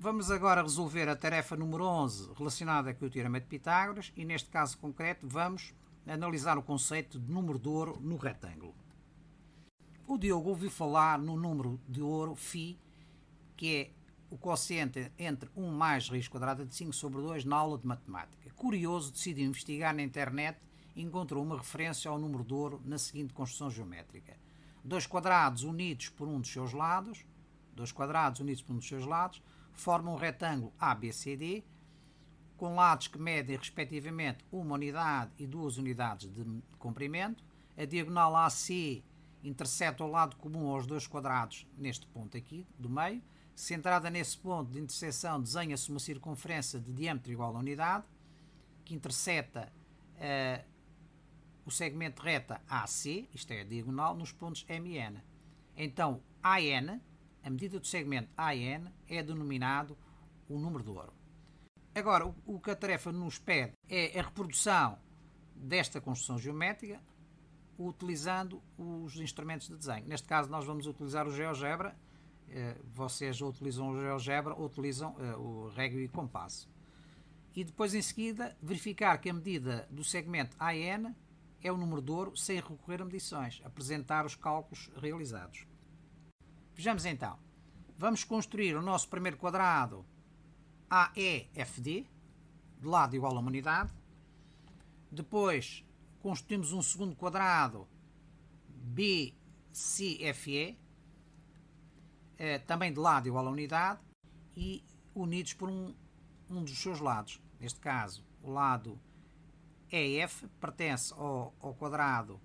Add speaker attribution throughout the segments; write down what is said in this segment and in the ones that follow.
Speaker 1: Vamos agora resolver a tarefa número 11 relacionada com o Teorema de Pitágoras e neste caso concreto vamos analisar o conceito de número de ouro no retângulo. O Diogo ouviu falar no número de ouro φ, que é o quociente entre 1 mais raiz quadrada de 5 sobre 2 na aula de matemática. Curioso, decidiu investigar na internet e encontrou uma referência ao número de ouro na seguinte construção geométrica. Dois quadrados unidos por um dos seus lados, formam um retângulo ABCD, com lados que medem respectivamente uma unidade e 2 unidades de comprimento. A diagonal AC interseta o lado comum aos dois quadrados neste ponto aqui do meio. Centrada nesse ponto de interseção, desenha-se uma circunferência de diâmetro igual a unidade, que interseta o segmento reta AC, isto é a diagonal, nos pontos M e N. Então, AN, a medida do segmento AN, é denominado o número de ouro. Agora, o que a tarefa nos pede é a reprodução desta construção geométrica utilizando os instrumentos de desenho. Neste caso, nós vamos utilizar o GeoGebra. Vocês ou utilizam o GeoGebra ou utilizam o régua e compasso. E depois, em seguida, verificar que a medida do segmento AN é o número de ouro sem recorrer a medições. Apresentar os cálculos realizados. Vejamos então. Vamos construir o nosso primeiro quadrado AEFD, de lado igual a uma unidade. Depois, construímos um segundo quadrado BCFE, também de lado igual a unidade, e unidos por um dos seus lados. Neste caso, o lado EF pertence ao quadrado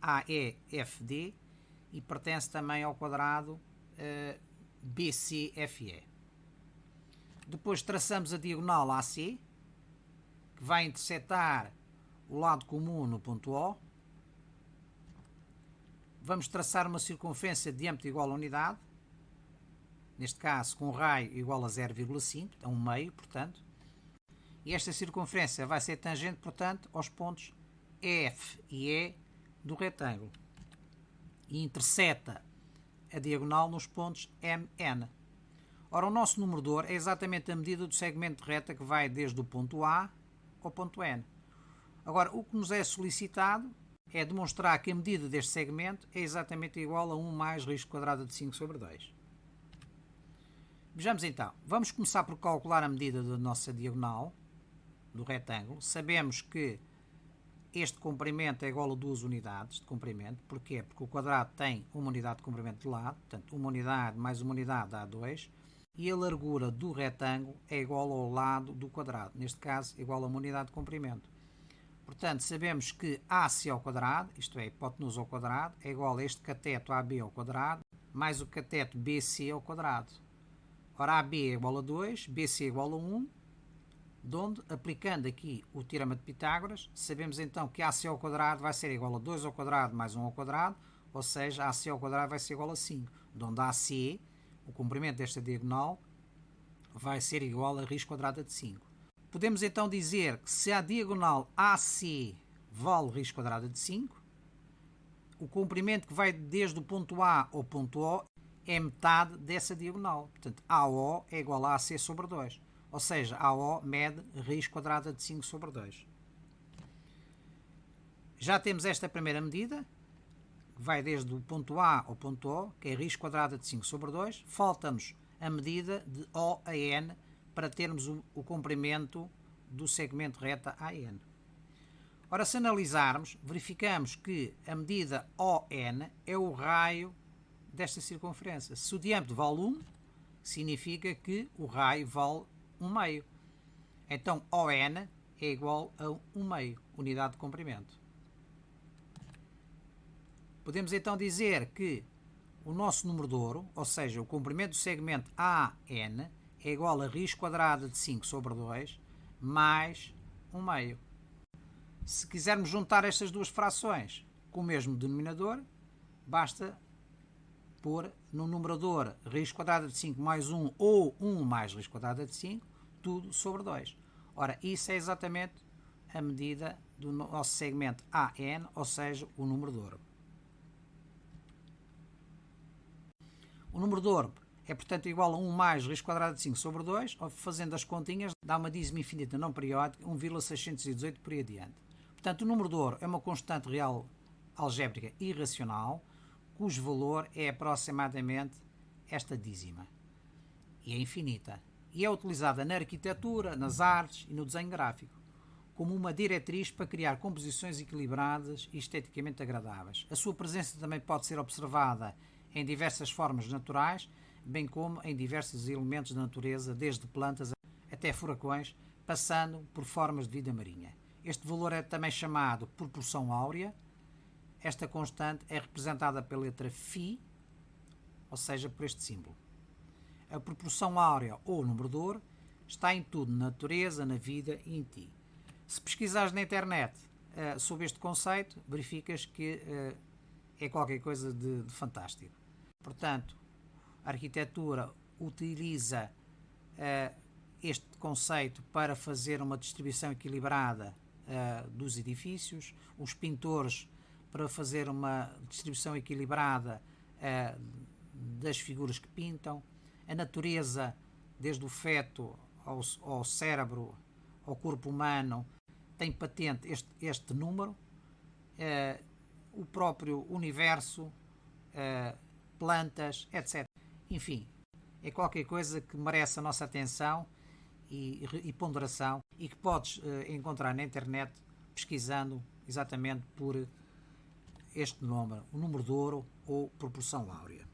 Speaker 1: AEFD e pertence também ao quadrado BCFE. Depois traçamos a diagonal AC, que vai intersetar o lado comum no ponto O. Vamos traçar uma circunferência de diâmetro igual a unidade, neste caso com raio igual a 0,5, a 1 meio, portanto. E esta circunferência vai ser tangente, portanto, aos pontos F e E do retângulo. E interseta a diagonal nos pontos M e N. Ora, o nosso número de ouro é exatamente a medida do segmento de reta que vai desde o ponto A ao ponto N. Agora, o que nos é solicitado é demonstrar que a medida deste segmento é exatamente igual a 1 mais raiz quadrada de 5 sobre 2. Vejamos então. Vamos começar por calcular a medida da nossa diagonal do retângulo. Sabemos que este comprimento é igual a 2 unidades de comprimento. Porquê? Porque o quadrado tem uma unidade de comprimento de lado. Portanto, uma unidade mais uma unidade dá 2. E a largura do retângulo é igual ao lado do quadrado. Neste caso, igual a uma unidade de comprimento. Portanto, sabemos que AC ao quadrado, isto é, hipotenusa ao quadrado, é igual a este cateto AB ao quadrado, mais o cateto BC ao quadrado. Ora, AB é igual a 2, BC é igual a 1, de onde, aplicando aqui o Teorema de Pitágoras, sabemos então que AC ao quadrado vai ser igual a 2 ao quadrado mais 1 ao quadrado, ou seja, AC ao quadrado vai ser igual a 5, de onde AC, o comprimento desta diagonal, vai ser igual a raiz quadrada de 5. Podemos então dizer que se a diagonal AC vale raiz quadrada de 5, o comprimento que vai desde o ponto A ao ponto O é metade dessa diagonal. Portanto, AO é igual a AC sobre 2. Ou seja, AO mede raiz quadrada de 5 sobre 2. Já temos esta primeira medida, que vai desde o ponto A ao ponto O, que é raiz quadrada de 5 sobre 2. Falta-nos a medida de O a N para termos o comprimento do segmento reta AN. Ora, se analisarmos, verificamos que a medida ON é o raio desta circunferência. Se o diâmetro vale 1, significa que o raio vale 1 meio. Então, ON é igual a 1 meio, unidade de comprimento. Podemos então dizer que o nosso número de ouro, ou seja, o comprimento do segmento AN, é igual a raiz quadrada de 5 sobre 2 mais 1 meio. Se quisermos juntar estas duas frações com o mesmo denominador, basta pôr no numerador raiz quadrada de 5 mais 1 ou 1 mais raiz quadrada de 5, tudo sobre 2. Ora, isso é exatamente a medida do nosso segmento AN, ou seja, o número de ouro. O número de ouro é portanto igual a 1 mais raiz quadrada de 5 sobre 2, ou fazendo as continhas, dá uma dízima infinita não periódica, 1,618 por aí adiante. Portanto, o número de ouro é uma constante real algébrica irracional, cujo valor é aproximadamente esta dízima. E é infinita. E é utilizada na arquitetura, nas artes e no desenho gráfico, como uma diretriz para criar composições equilibradas e esteticamente agradáveis. A sua presença também pode ser observada em diversas formas naturais, bem como em diversos elementos da natureza, desde plantas até furacões, passando por formas de vida marinha. Este valor é também chamado proporção áurea. Esta constante é representada pela letra φ, ou seja, por este símbolo. A proporção áurea, ou número de ouro, está em tudo, na natureza, na vida e em ti. Se pesquisares na internet sobre este conceito, verificas que é qualquer coisa de fantástico. Portanto, a arquitetura utiliza este conceito para fazer uma distribuição equilibrada dos edifícios, os pintores para fazer uma distribuição equilibrada das figuras que pintam, a natureza, desde o feto ao cérebro, ao corpo humano, tem patente este número, o próprio universo, plantas, etc. Enfim, é qualquer coisa que merece a nossa atenção e ponderação e que podes encontrar na internet pesquisando exatamente por este número, o número de ouro ou proporção áurea.